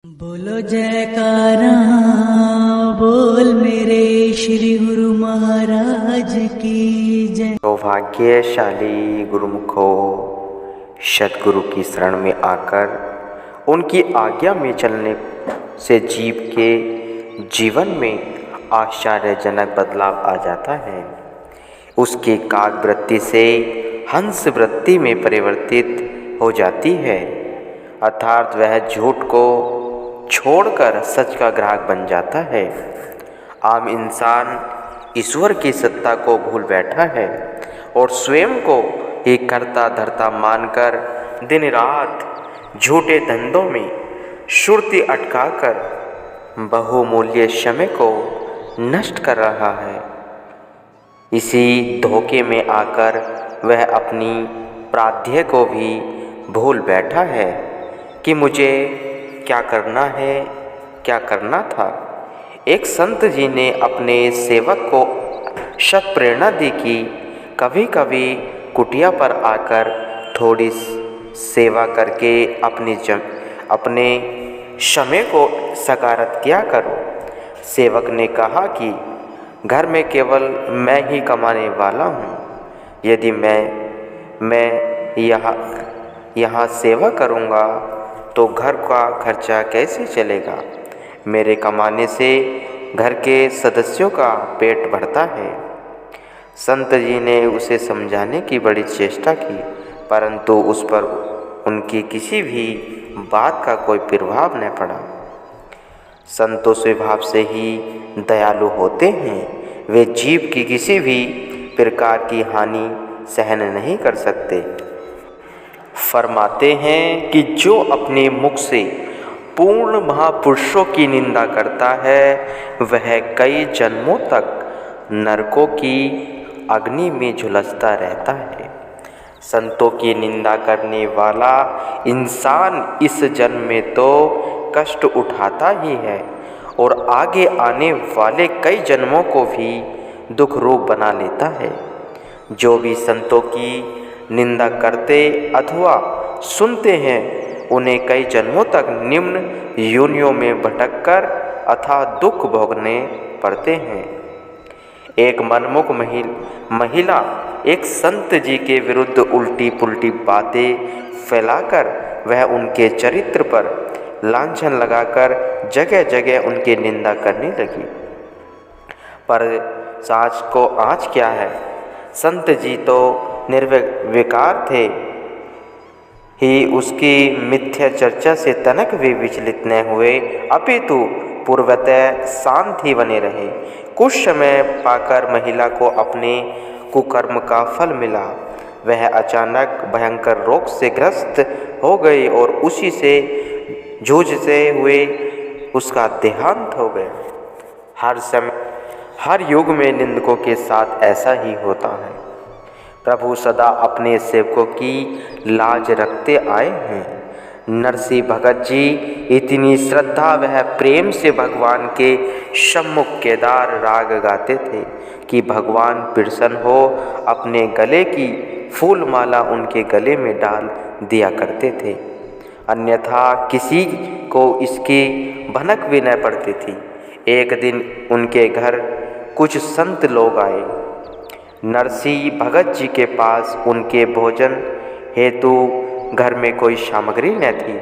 बोलो जयकारा बोल मेरे श्री गुरु महाराज की जय। सौभाग्यशाली गुरुमुखों, सदगुरु की शरण में आकर उनकी आज्ञा में चलने से जीव के जीवन में आश्चर्यजनक बदलाव आ जाता है। उसकी काग वृत्ति से हंस वृत्ति में परिवर्तित हो जाती है, अर्थात वह झूठ को छोड़कर सच का ग्राहक बन जाता है। आम इंसान ईश्वर की सत्ता को भूल बैठा है और स्वयं को एक करता धरता मानकर दिन रात झूठे धंधों में सुरती अटकाकर बहुमूल्य समय को नष्ट कर रहा है। इसी धोखे में आकर वह अपनी प्राध्य को भी भूल बैठा है कि मुझे क्या करना है, क्या करना था। एक संत जी ने अपने सेवक को सत प्रेरणा दी कि कभी कभी कुटिया पर आकर थोड़ी सेवा करके अपने समय को सकारात्मक किया करो। सेवक ने कहा कि घर में केवल मैं ही कमाने वाला हूँ। यदि मैं यहाँ सेवा करूँगा तो घर का खर्चा कैसे चलेगा। मेरे कमाने से घर के सदस्यों का पेट भरता है। संत जी ने उसे समझाने की बड़ी चेष्टा की, परंतु उस पर उनकी किसी भी बात का कोई प्रभाव न पड़ा। संतों स्वभाव से ही दयालु होते हैं। वे जीव की किसी भी प्रकार की हानि सहन नहीं कर सकते। फरमाते हैं कि जो अपने मुख से पूर्ण महापुरुषों की निंदा करता है वह कई जन्मों तक नरकों की अग्नि में झुलसता रहता है। संतों की निंदा करने वाला इंसान इस जन्म में तो कष्ट उठाता ही है और आगे आने वाले कई जन्मों को भी दुख रूप बना लेता है। जो भी संतों की निंदा करते अथवा सुनते हैं उन्हें कई जन्मों तक निम्न योनियों में भटककर अथवा दुख भोगने पड़ते हैं। एक मनमुख महिला एक संत जी के विरुद्ध उल्टी पुल्टी बातें फैलाकर वह उनके चरित्र पर लांछन लगाकर जगह जगह उनकी निंदा करने लगी। पर साच को आज क्या है, संत जी तो निर्विकार थे ही उसकी मिथ्या चर्चा से तनक भी विचलित न हुए, अपितु पूर्वतः शांत ही बने रहे। कुछ समय पाकर महिला को अपने कुकर्म का फल मिला। वह अचानक भयंकर रोग से ग्रस्त हो गई और उसी से जूझते हुए उसका देहांत हो गया। हर समय हर युग में निंदकों के साथ ऐसा ही होता है। प्रभु सदा अपने सेवकों की लाज रखते आए हैं। नरसिंह भगत जी इतनी श्रद्धा वह प्रेम से भगवान के सम्मुख केदार राग गाते थे कि भगवान प्रसन्न हो अपने गले की फूल माला उनके गले में डाल दिया करते थे, अन्यथा किसी को इसकी भनक भी न पड़ती थी। एक दिन उनके घर कुछ संत लोग आए। नरसिंह भगत जी के पास उनके भोजन हेतु घर में कोई सामग्री न थी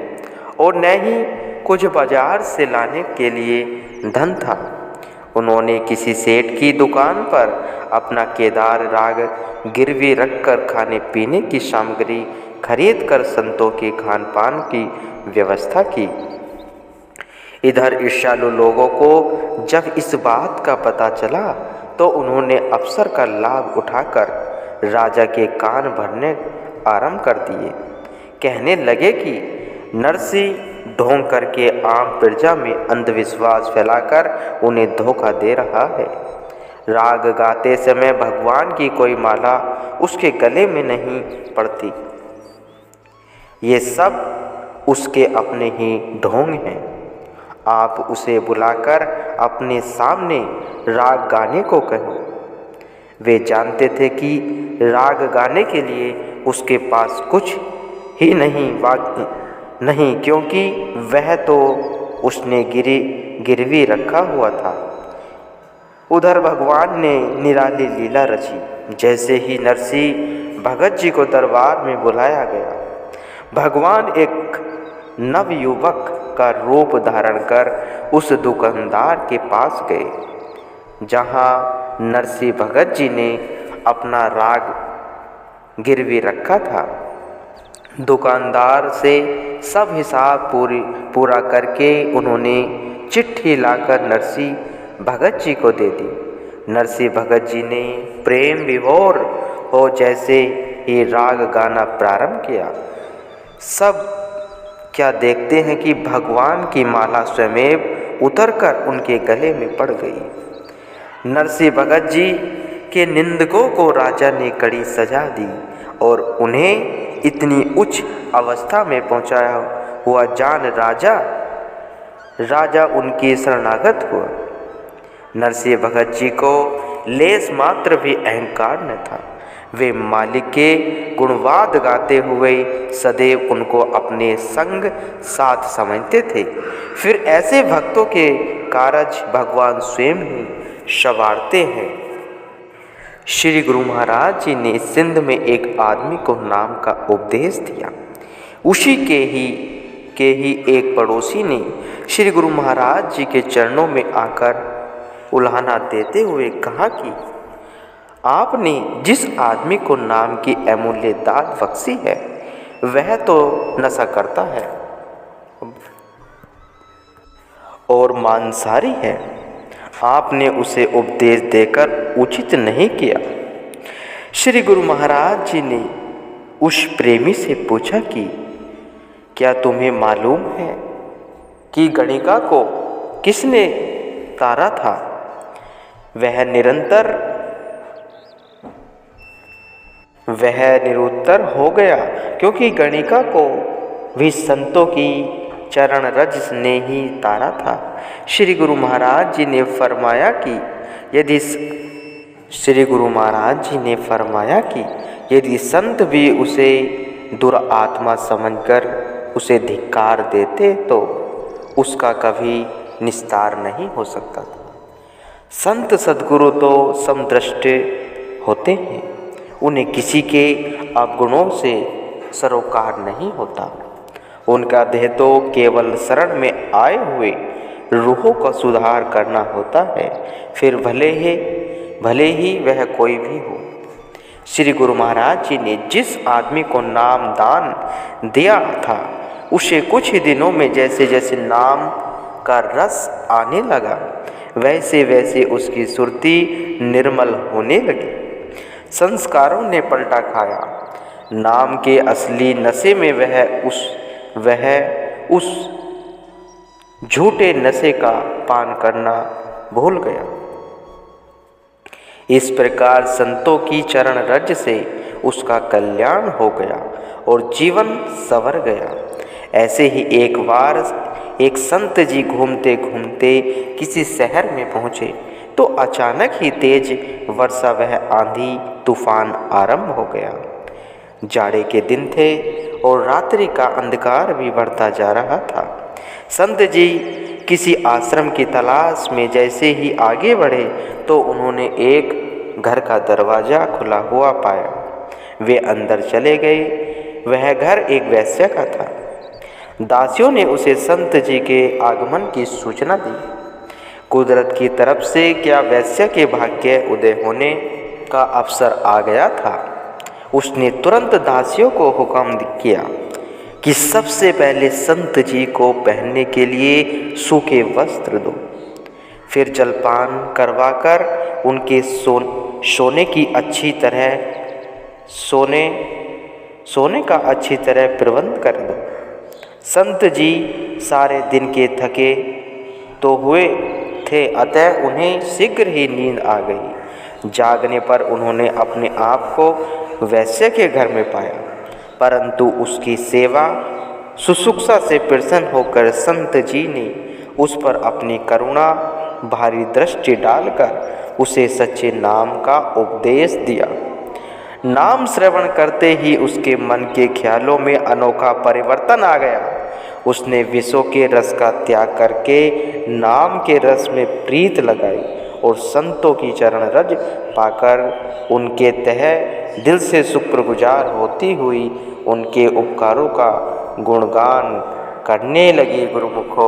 और न ही कुछ बाजार से लाने के लिए धन था। उन्होंने किसी सेठ की दुकान पर अपना केदार राग गिरवी रखकर खाने पीने की सामग्री खरीद कर संतों के खान पान की व्यवस्था की। इधर ईर्ष्यालु लोगों को जब इस बात का पता चला तो उन्होंने अवसर का लाभ उठाकर राजा के कान भरने आरंभ कर दिए। कहने लगे कि नरसिंह ढोंग करके आम प्रजा में अंधविश्वास फैलाकर उन्हें धोखा दे रहा है। राग गाते समय भगवान की कोई माला उसके गले में नहीं पड़ती। ये सब उसके अपने ही ढोंग हैं। आप उसे बुलाकर अपने सामने राग गाने को कहो। वे जानते थे कि राग गाने के लिए उसके पास कुछ ही नहीं, क्योंकि वह तो उसने गिरवी रखा हुआ था। उधर भगवान ने निराली लीला रची। जैसे ही नरसिंह भगत जी को दरबार में बुलाया गया, भगवान एक नवयुवक का रूप धारण कर उस दुकानदार के पास गए, जहाँ नरसिंह भगत जी ने अपना राग गिरवी रखा था। दुकानदार से सब हिसाब पूरा करके उन्होंने चिट्ठी लाकर नरसिंह भगत जी को दे दी। नरसिंह भगत जी ने प्रेम विभोर हो जैसे ही राग गाना प्रारंभ किया, सब क्या देखते हैं कि भगवान की माला स्वयं उतरकर उनके गले में पड़ गई। नरसिंह भगत जी के निंदकों को राजा ने कड़ी सजा दी और उन्हें इतनी उच्च अवस्था में पहुंचाया हुआ जान राजा उनके शरणागत हुआ। नरसिंह भगत जी को लेस मात्र भी अहंकार न था। वे मालिक के गुणवाद गाते हुए सदैव उनको अपने संग साथ समझते थे। फिर ऐसे भक्तों के कारज भगवान स्वयं ही संवारते हैं। श्री गुरु महाराज जी ने सिंध में एक आदमी को नाम का उपदेश दिया। उसी के ही एक पड़ोसी ने श्री गुरु महाराज जी के चरणों में आकर उल्हाना देते हुए कहा कि आपने जिस आदमी को नाम की अमूल्य दात बख्शी है, वह तो नशा करता है और मांसाहारी है। आपने उसे उपदेश देकर उचित नहीं किया। श्री गुरु महाराज जी ने उस प्रेमी से पूछा कि क्या तुम्हें मालूम है कि गणिका को किसने तारा था? वह निरुत्तर हो गया, क्योंकि गणिका को भी संतों की चरण रज ने ही तारा था। श्री गुरु महाराज जी ने फरमाया कि यदि संत भी उसे दुरात्मा समझकर उसे धिक्कार देते तो उसका कभी निस्तार नहीं हो सकता था। संत सद्गुरु तो समदृष्टि होते हैं, उन्हें किसी के अवगुणों से सरोकार नहीं होता। उनका देह तो केवल शरण में आए हुए रूहों का सुधार करना होता है, फिर भले ही वह कोई भी हो। श्री गुरु महाराज जी ने जिस आदमी को नाम दान दिया था, उसे कुछ ही दिनों में जैसे जैसे नाम का रस आने लगा, वैसे वैसे उसकी सुरती निर्मल होने लगी। संस्कारों ने पलटा खाया। नाम के असली नशे में वह उस झूठे नशे का पान करना भूल गया। इस प्रकार संतों की चरण रज से उसका कल्याण हो गया और जीवन संवर गया। ऐसे ही एक बार एक संत जी घूमते घूमते किसी शहर में पहुँचे तो अचानक ही तेज वर्षा वह आंधी तूफान आरंभ हो गया। जाड़े के दिन थे और रात्रि का अंधकार भी बढ़ता जा रहा था। संत जी किसी आश्रम की तलाश में जैसे ही आगे बढ़े तो उन्होंने एक घर का दरवाज़ा खुला हुआ पाया। वे अंदर चले गए। वह घर एक वेश्या का था। दासियों ने उसे संत जी के आगमन की सूचना दी। कुदरत की तरफ से क्या वेश्या के भाग्य उदय होने का अवसर आ गया था। उसने तुरंत दासियों को हुक्म किया कि सबसे पहले संत जी को पहनने के लिए सूखे वस्त्र दो, फिर जलपान करवाकर उनके सोने का अच्छी तरह प्रबंध कर दो। संत जी सारे दिन के थके तो हुए थे, अतः उन्हें शीघ्र ही नींद आ गई। जागने पर उन्होंने अपने आप को वैश्य के घर में पाया, परंतु उसकी सेवा शुश्रूषा से प्रसन्न होकर संत जी ने उस पर अपनी करुणा भारी दृष्टि डालकर उसे सच्चे नाम का उपदेश दिया। नाम श्रवण करते ही उसके मन के ख्यालों में अनोखा परिवर्तन आ गया। उसने विषों के रस का त्याग करके नाम के रस में प्रीत लगाई और संतों की चरण रज पाकर उनके तह दिल से शुक्रगुजार होती हुई उनके उपकारों का गुणगान करने लगी गुरुमुखो।